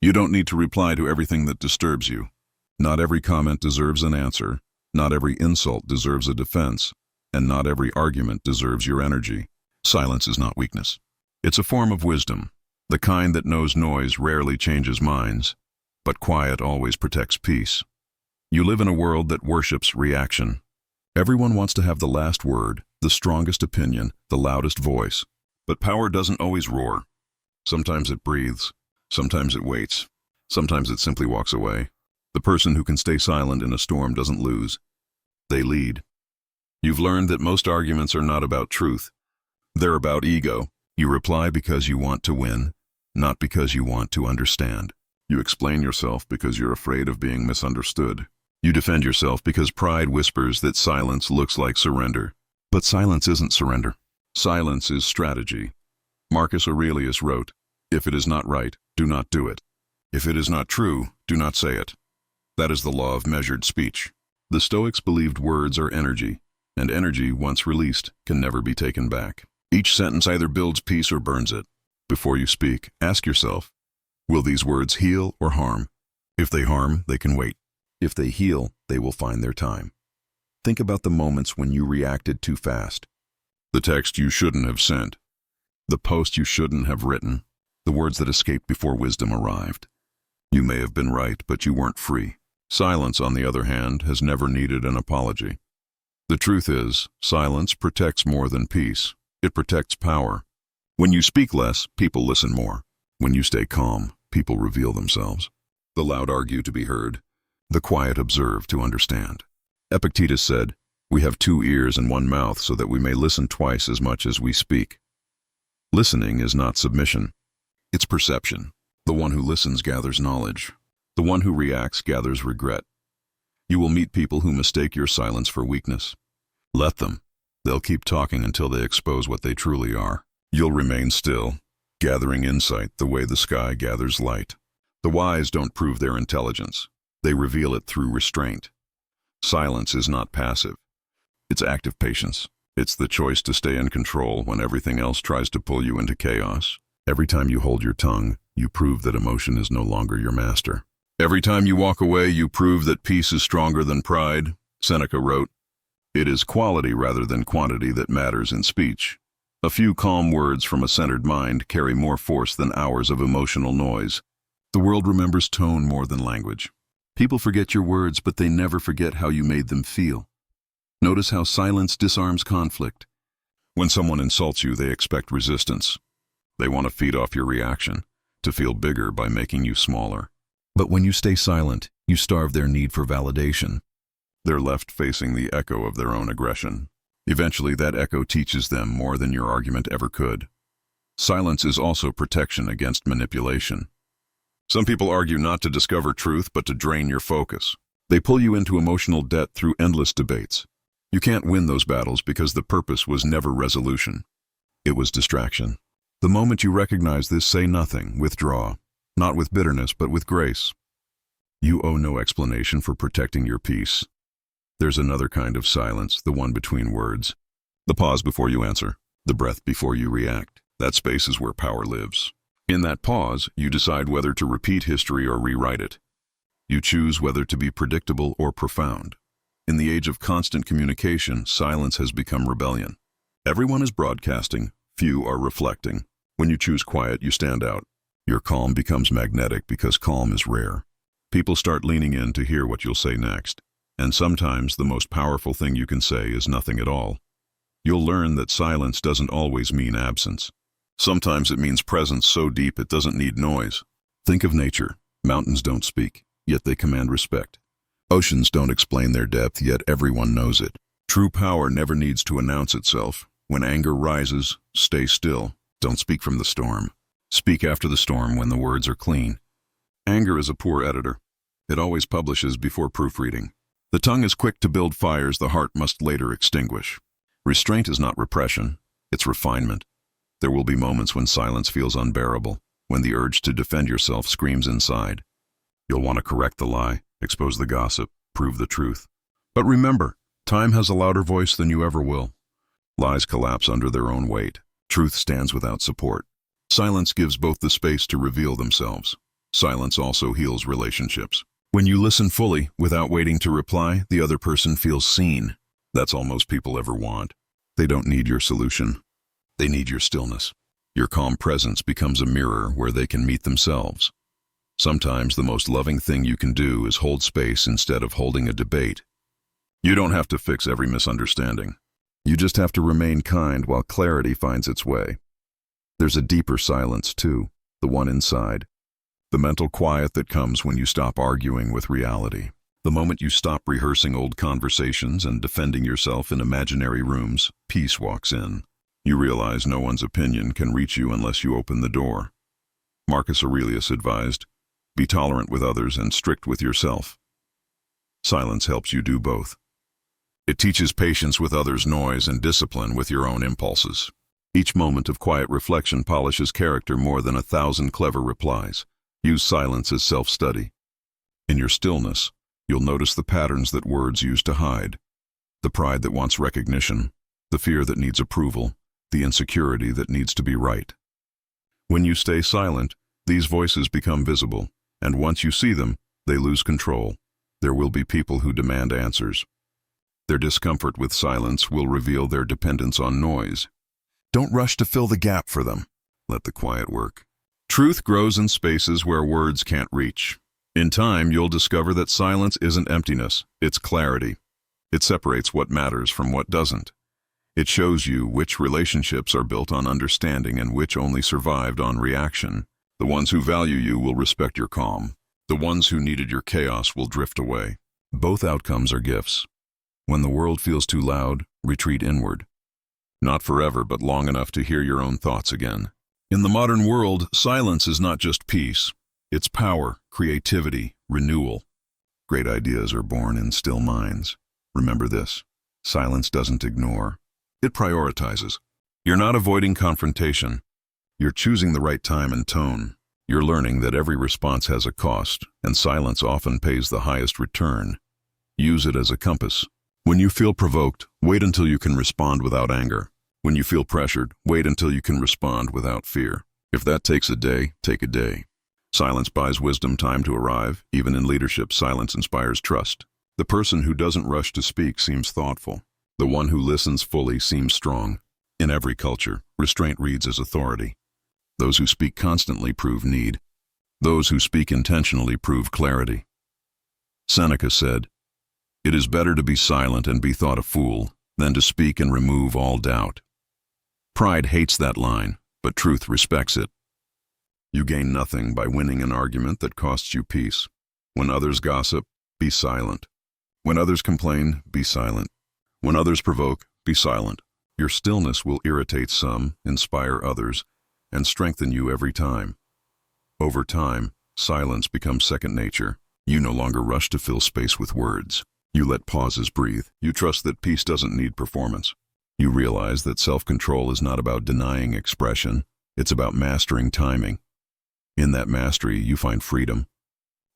You don't need to reply to everything that disturbs you. Not every comment deserves an answer. Not every insult deserves a defense. And not every argument deserves your energy. Silence is not weakness. It's a form of wisdom, the kind that knows noise rarely changes minds, but quiet always protects peace. You live in a world that worships reaction. Everyone wants to have the last word, the strongest opinion, the loudest voice. But power doesn't always roar. Sometimes it breathes. Sometimes it waits. Sometimes it simply walks away. The person who can stay silent in a storm doesn't lose. They lead. You've learned that most arguments are not about truth. They're about ego. You reply because you want to win, not because you want to understand. You explain yourself because you're afraid of being misunderstood. You defend yourself because pride whispers that silence looks like surrender. But silence isn't surrender. Silence is strategy. Marcus Aurelius wrote, "If it is not right, do not do it. If it is not true, do not say it." That is the law of measured speech. The Stoics believed words are energy, and energy, once released, can never be taken back. Each sentence either builds peace or burns it. Before you speak, ask yourself, will these words heal or harm? If they harm, they can wait. If they heal, they will find their time. Think about the moments when you reacted too fast. The text you shouldn't have sent. The post you shouldn't have written. The words that escaped before wisdom arrived. You may have been right, but you weren't free. Silence, on the other hand, has never needed an apology. The truth is, silence protects more than peace. It protects power. When you speak less, people listen more. When you stay calm, people reveal themselves. The loud argue to be heard. The quiet observe to understand. Epictetus said, "We have 2 ears and 1 mouth so that we may listen twice as much as we speak." Listening is not submission. It's perception. The one who listens gathers knowledge. The one who reacts gathers regret. You will meet people who mistake your silence for weakness. Let them. They'll keep talking until they expose what they truly are. You'll remain still, gathering insight the way the sky gathers light. The wise don't prove their intelligence. They reveal it through restraint. Silence is not passive. It's active patience. It's the choice to stay in control when everything else tries to pull you into chaos. Every time you hold your tongue, you prove that emotion is no longer your master. Every time you walk away, you prove that peace is stronger than pride. Seneca wrote, "It is quality rather than quantity that matters in speech." A few calm words from a centered mind carry more force than hours of emotional noise. The world remembers tone more than language. People forget your words, but they never forget how you made them feel. Notice how silence disarms conflict. When someone insults you, they expect resistance. They want to feed off your reaction, to feel bigger by making you smaller. But when you stay silent, you starve their need for validation. They're left facing the echo of their own aggression. Eventually, that echo teaches them more than your argument ever could. Silence is also protection against manipulation. Some people argue not to discover truth, but to drain your focus. They pull you into emotional debt through endless debates. You can't win those battles because the purpose was never resolution. It was distraction. The moment you recognize this, say nothing, withdraw. Not with bitterness, but with grace. You owe no explanation for protecting your peace. There's another kind of silence, the one between words. The pause before you answer, the breath before you react. That space is where power lives. In that pause, you decide whether to repeat history or rewrite it. You choose whether to be predictable or profound. In the age of constant communication, silence has become rebellion. Everyone is broadcasting, few are reflecting. When you choose quiet, you stand out. Your calm becomes magnetic because calm is rare. People start leaning in to hear what you'll say next. And sometimes the most powerful thing you can say is nothing at all. You'll learn that silence doesn't always mean absence. Sometimes it means presence so deep it doesn't need noise. Think of nature. Mountains don't speak, yet they command respect. Oceans don't explain their depth, yet everyone knows it. True power never needs to announce itself. When anger rises, stay still. Don't speak from the storm. Speak after the storm when the words are clean. Anger is a poor editor. It always publishes before proofreading. The tongue is quick to build fires the heart must later extinguish. Restraint is not repression, it's refinement. There will be moments when silence feels unbearable, when the urge to defend yourself screams inside. You'll want to correct the lie, expose the gossip, prove the truth. But remember, time has a louder voice than you ever will. Lies collapse under their own weight. Truth stands without support. Silence gives both the space to reveal themselves. Silence also heals relationships. When you listen fully, without waiting to reply, the other person feels seen. That's all most people ever want. They don't need your solution. They need your stillness. Your calm presence becomes a mirror where they can meet themselves. Sometimes the most loving thing you can do is hold space instead of holding a debate. You don't have to fix every misunderstanding. You just have to remain kind while clarity finds its way. There's a deeper silence too, the one inside. The mental quiet that comes when you stop arguing with reality. The moment you stop rehearsing old conversations and defending yourself in imaginary rooms, peace walks in. You realize no one's opinion can reach you unless you open the door. Marcus Aurelius advised, "Be tolerant with others and strict with yourself." Silence helps you do both. It teaches patience with others' noise and discipline with your own impulses. Each moment of quiet reflection polishes character more than 1,000 clever replies. Use silence as self-study. In your stillness, you'll notice the patterns that words use to hide. The pride that wants recognition, the fear that needs approval, the insecurity that needs to be right. When you stay silent, these voices become visible, and once you see them, they lose control. There will be people who demand answers. Their discomfort with silence will reveal their dependence on noise. Don't rush to fill the gap for them. Let the quiet work. Truth grows in spaces where words can't reach. In time, you'll discover that silence isn't emptiness, it's clarity. It separates what matters from what doesn't. It shows you which relationships are built on understanding and which only survived on reaction. The ones who value you will respect your calm. The ones who needed your chaos will drift away. Both outcomes are gifts. When the world feels too loud, retreat inward. Not forever, but long enough to hear your own thoughts again. In the modern world, silence is not just peace. It's power, creativity, renewal. Great ideas are born in still minds. Remember this: silence doesn't ignore. It prioritizes. You're not avoiding confrontation. You're choosing the right time and tone. You're learning that every response has a cost, and silence often pays the highest return. Use it as a compass. When you feel provoked, wait until you can respond without anger. When you feel pressured, wait until you can respond without fear. If that takes a day, take a day. Silence buys wisdom time to arrive. Even in leadership, silence inspires trust. The person who doesn't rush to speak seems thoughtful. The one who listens fully seems strong. In every culture, restraint reads as authority. Those who speak constantly prove need. Those who speak intentionally prove clarity. Seneca said, "It is better to be silent and be thought a fool than to speak and remove all doubt." Pride hates that line, but truth respects it. You gain nothing by winning an argument that costs you peace. When others gossip, be silent. When others complain, be silent. When others provoke, be silent. Your stillness will irritate some, inspire others, and strengthen you every time. Over time, silence becomes second nature. You no longer rush to fill space with words. You let pauses breathe. You trust that peace doesn't need performance. You realize that self-control is not about denying expression. It's about mastering timing. In that mastery, you find freedom.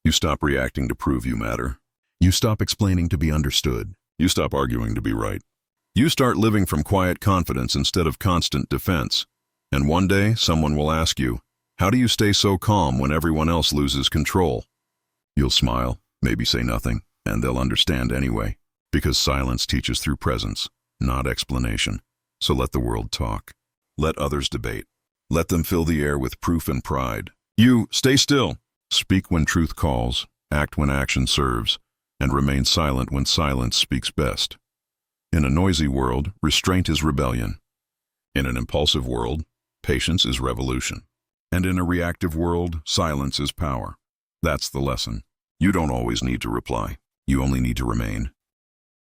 You stop reacting to prove you matter. You stop explaining to be understood. You stop arguing to be right. You start living from quiet confidence instead of constant defense. And one day, someone will ask you, "How do you stay so calm when everyone else loses control?" You'll smile, maybe say nothing, and they'll understand anyway. Because silence teaches through presence, not explanation. So let the world talk. Let others debate. Let them fill the air with proof and pride. You, stay still. Speak when truth calls, act when action serves, and remain silent when silence speaks best. In a noisy world, restraint is rebellion. In an impulsive world, patience is revolution. And in a reactive world, silence is power. That's the lesson. You don't always need to reply. You only need to remain.